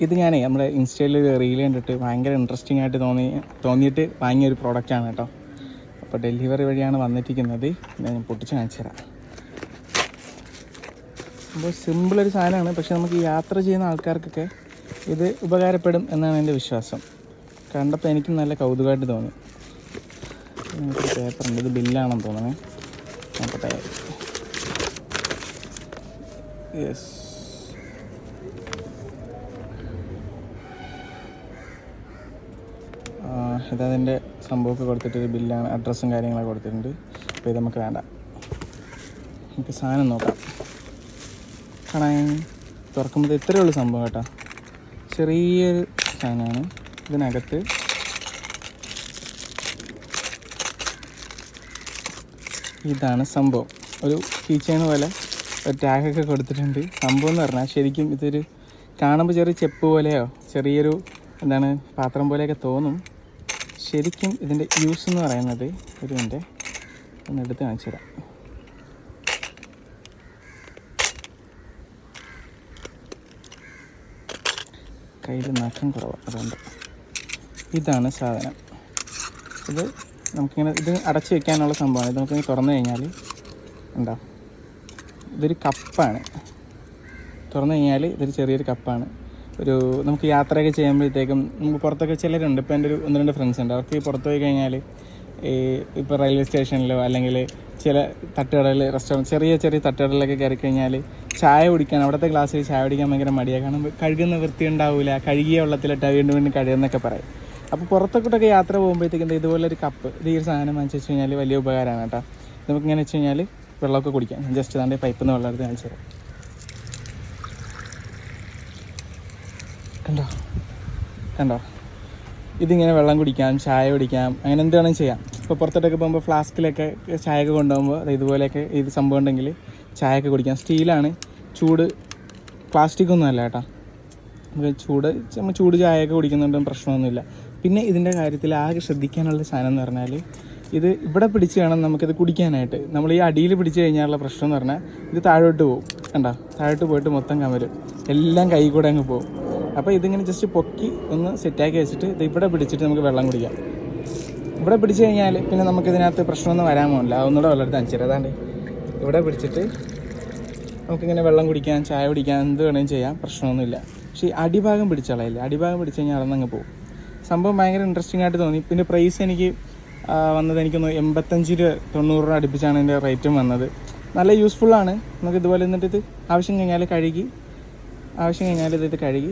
ഇത് ഞാനേ നമ്മുടെ ഇൻസ്റ്റയിൽ റീൽ കണ്ടിട്ട് ഭയങ്കര ഇൻട്രസ്റ്റിംഗ് ആയിട്ട് തോന്നിയിട്ട് വാങ്ങിയൊരു പ്രോഡക്റ്റാണ് കേട്ടോ. അപ്പോൾ ഡെലിവറി വഴിയാണ് വന്നിരിക്കുന്നത്. ഞാൻ പൊട്ടിച്ച് കാണിച്ചു തരാം. അപ്പോൾ സിമ്പിളൊരു സാധനമാണ്, പക്ഷെ നമുക്ക് യാത്ര ചെയ്യുന്ന ആൾക്കാർക്കൊക്കെ ഇത് ഉപകാരപ്പെടും എന്നാണ് എൻ്റെ വിശ്വാസം. കണ്ടപ്പോൾ എനിക്കും നല്ല കൗതുകമായിട്ട് തോന്നി. നമുക്കൊരു പേപ്പറുണ്ട്, ഇത് ബില്ലാണെന്ന് തോന്നുന്നത്. നോക്കട്ടെ. യെസ്, ഇതതിൻ്റെ സംഭവമൊക്കെ കൊടുത്തിട്ടൊരു ബില്ലാണ്, അഡ്രസ്സും കാര്യങ്ങളൊക്കെ കൊടുത്തിട്ടുണ്ട്. അപ്പോൾ ഇത് നമുക്ക് വേണ്ട. നമുക്ക് സാധനം നോക്കാം. കാണാൻ തുറക്കുമ്പോൾ ഇത്രയേ ഉള്ളൂ സംഭവം കേട്ടോ. ചെറിയൊരു സാധനമാണ്. ഇതിനകത്ത് ഇതാണ് സംഭവം. ഒരു കീച്ചെയിൻ പോലെ ഒരു ടാഗൊക്കെ കൊടുത്തിട്ടുണ്ട്. സംഭവം എന്ന് പറഞ്ഞാൽ ശരിക്കും ഇതൊരു കാണുമ്പോൾ ചെറിയ ചെപ്പ് പോലെയോ ചെറിയൊരു എന്താണ് പാത്രം പോലെയൊക്കെ തോന്നും. ശരിക്കും ഇതിൻ്റെ യൂസ് എന്ന് പറയുന്നത് ഒരു മിനിറ്റ് ഒന്ന് എടുത്ത് കാണിച്ചു തരാം. കയ്യിൽ നഖം കുറവാണ്, അതുകൊണ്ട് ഇതാണ് സാധനം. ഇത് നമുക്കിങ്ങനെ ഇത് അടച്ചു വെക്കാനുള്ള സംഭവമാണ്. ഇത് നമുക്കിങ്ങനെ തുറന്നു കഴിഞ്ഞാൽ ഉണ്ടോ, ഇതൊരു കപ്പാണ്. തുറന്നു കഴിഞ്ഞാൽ ഇതൊരു ചെറിയൊരു കപ്പാണ്. ഒരു നമുക്ക് യാത്രയൊക്കെ ചെയ്യുമ്പോഴത്തേക്കും നമുക്ക് പുറത്തൊക്കെ ചിലരുണ്ട്. ഇപ്പോൾ എൻ്റെ ഒരു 1-2 ഫ്രണ്ട്സ് ഉണ്ട്. അവർക്ക് പുറത്ത് പോയി കഴിഞ്ഞാൽ ഇപ്പോൾ റെയിൽവേ സ്റ്റേഷനിലോ അല്ലെങ്കിൽ ചില തട്ടുകടയിൽ റെസ്റ്റോറൻറ്റ് ചെറിയ തട്ടുകടലിലൊക്കെ കയറി കഴിഞ്ഞാൽ ചായ കുടിക്കാൻ അവിടുത്തെ ഗ്ലാസ്സിൽ ചായ കുടിക്കാൻ ഭയങ്കര മടിയാണ്. കാരണം കഴുകുന്ന വൃത്തി ഉണ്ടാവില്ല, കഴുകിയ വെള്ളത്തിലിട്ട് വീണ്ടും കഴുകുന്നൊക്കെ പറയും. അപ്പോൾ പുറത്തോട്ടൊക്കെ യാത്ര പോകുമ്പോഴത്തേക്കും ഇതുപോലൊരു കപ്പ്, ഇത് ഈ ഒരു സാധനം വാങ്ങിച്ച് വെച്ച് കഴിഞ്ഞാൽ വലിയ ഉപകാരമാണ് കേട്ടോ. നമുക്കിങ്ങനെ വെച്ച് കഴിഞ്ഞാൽ വെള്ളമൊക്കെ കുടിക്കാം. ജസ്റ്റ് താണ്ട് പൈപ്പിൽ നിന്ന് വെള്ളം എടുത്ത് കാണിച്ചു തരാം. കണ്ടോ, ഇതിങ്ങനെ വെള്ളം കുടിക്കാം, ചായ കുടിക്കാം, അങ്ങനെ എന്ത് വേണമെങ്കിലും ചെയ്യാം. ഇപ്പോൾ പുറത്തോട്ടൊക്കെ പോകുമ്പോൾ ഫ്ലാസ്കിലൊക്കെ ചായയൊക്കെ കൊണ്ടുപോകുമ്പോൾ ഇതുപോലെയൊക്കെ ഇത് സംഭവം ഉണ്ടെങ്കിൽ ചായയൊക്കെ കുടിക്കാം. സ്റ്റീലാണ്, ചൂട് പ്ലാസ്റ്റിക്കൊന്നും അല്ല കേട്ടോ. നമുക്ക് ചൂട് ചായയൊക്കെ കുടിക്കുന്നുണ്ടും പ്രശ്നമൊന്നുമില്ല. പിന്നെ ഇതിൻ്റെ കാര്യത്തിൽ ആകെ ശ്രദ്ധിക്കാനുള്ള സാധനം എന്ന് പറഞ്ഞാൽ ഇത് ഇവിടെ പിടിച്ച് വേണം നമുക്കിത് കുടിക്കാനായിട്ട്. നമ്മൾ ഈ അടിയിൽ പിടിച്ച് കഴിഞ്ഞാലുള്ള പ്രശ്നം എന്ന് പറഞ്ഞാൽ ഇത് താഴോട്ട് പോകും. കണ്ടോ, താഴോട്ട് പോയിട്ട് മൊത്തം കമരും, എല്ലാം കൈ കൂടെ അങ്ങ് പോകും. അപ്പോൾ ഇതിങ്ങനെ ജസ്റ്റ് പൊക്കി ഒന്ന് സെറ്റാക്കി വെച്ചിട്ട് ഇത് ഇവിടെ പിടിച്ചിട്ട് നമുക്ക് വെള്ളം കുടിക്കാം. ഇവിടെ പിടിച്ച് കഴിഞ്ഞാൽ പിന്നെ നമുക്കിതിനകത്ത് പ്രശ്നമൊന്നും വരാൻ പോകില്ല. അതൊന്നുകൂടെ വെള്ളം എടുത്ത് കാണിച്ചു തരാം. അതാണ്ട് ഇവിടെ പിടിച്ചിട്ട് നമുക്കിങ്ങനെ വെള്ളം കുടിക്കാം, ചായ കുടിക്കാം, എന്ത് വേണമെങ്കിലും ചെയ്യാം, പ്രശ്നമൊന്നുമില്ല. പക്ഷേ ഈ അടിഭാഗം പിടിച്ചാളയില്ല, അടിഭാഗം പിടിച്ച് കഴിഞ്ഞാൽ അളന്നങ്ങ് പോകും. സംഭവം ഭയങ്കര ഇൻട്രസ്റ്റിംഗ് ആയിട്ട് തോന്നി. പിന്നെ പ്രൈസ് എനിക്ക് വന്നത് എനിക്കൊന്ന് 85-90 രൂപ അടുപ്പിച്ചാണ് എൻ്റെ റേറ്റും വന്നത്. നല്ല യൂസ്ഫുള്ളാണ്. നമുക്ക് ഇതുപോലെ എന്നിട്ട് ഇത് ആവശ്യം കഴിഞ്ഞാൽ ഇത് കഴുകി